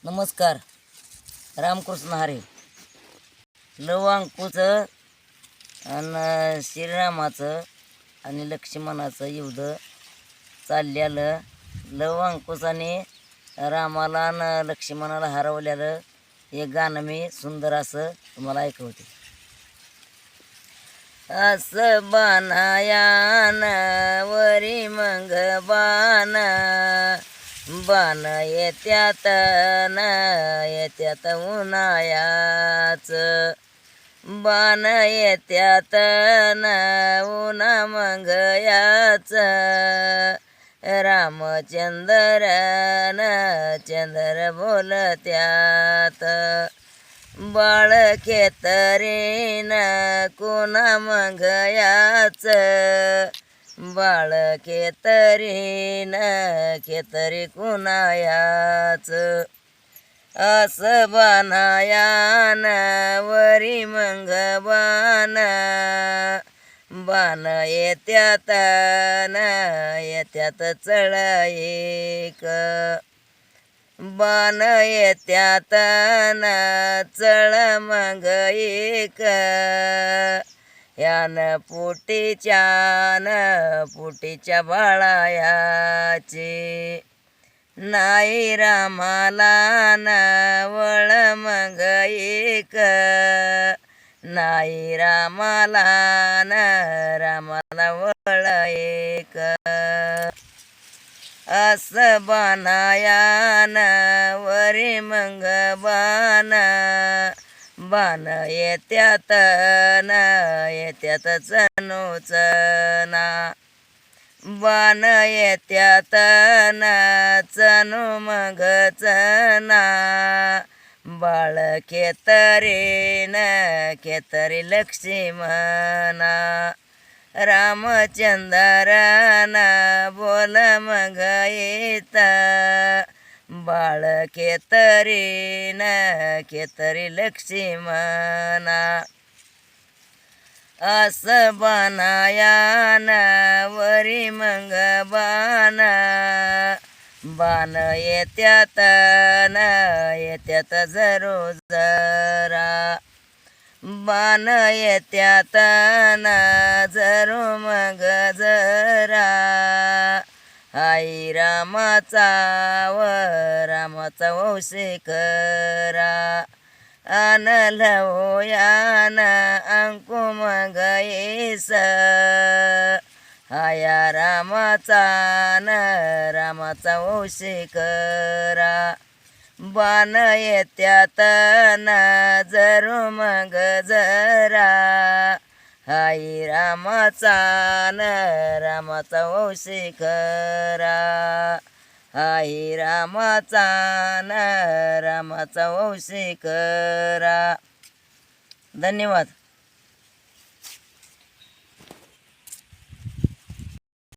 नमस्कार. रामकृष्ण हरी. लवंकुचं आणि श्रीरामाचं आणि लक्ष्मणाचं युद्ध चाललेलं. लवंकुशाने रामाला आणि लक्ष्मणाला हरवलेलं हे गाणं मी सुंदर असं तुम्हाला ऐकवते. असं बाणायान वरी मग बाण बाण येत्यात उन्हाळ्याच बाण येत्यात उन्हा मग याच रामचंद्र चंद्र बोलत्यात बाळ खेतरीन कुणा मग याच बाळ खेतरीन खेतरी कुणायाच असं बाणायान वरी मग बाण बाण येत्यात चढ एक बाण येत्यात चढ मग एक यान पुटीच्या बाळायाची नाही रामाला वळ मग एक नाही रामाला वळ एक असं बाणायान वरी मग बाण बाण येत्यात चनूचना बाण येत्यात चनू मग चना बाळ खेतरीन खेतरी लक्ष्मणा रामचंद्रन बोल मग येत बाळ खेतरीन खेतरी लक्ष्मणा असं बाणायान वरी मग बाण बाण येत्यात जरो जरा बाण येत्यात जरो मग जरा आई रामाचा वंशी करा अनल होयान अंकु मग येस आया रामाचा वंशी करा बाण येत्यात जरू मग जरा आई रामाचा वंशी करा आई रामाचा वंशी करा. धन्यवाद.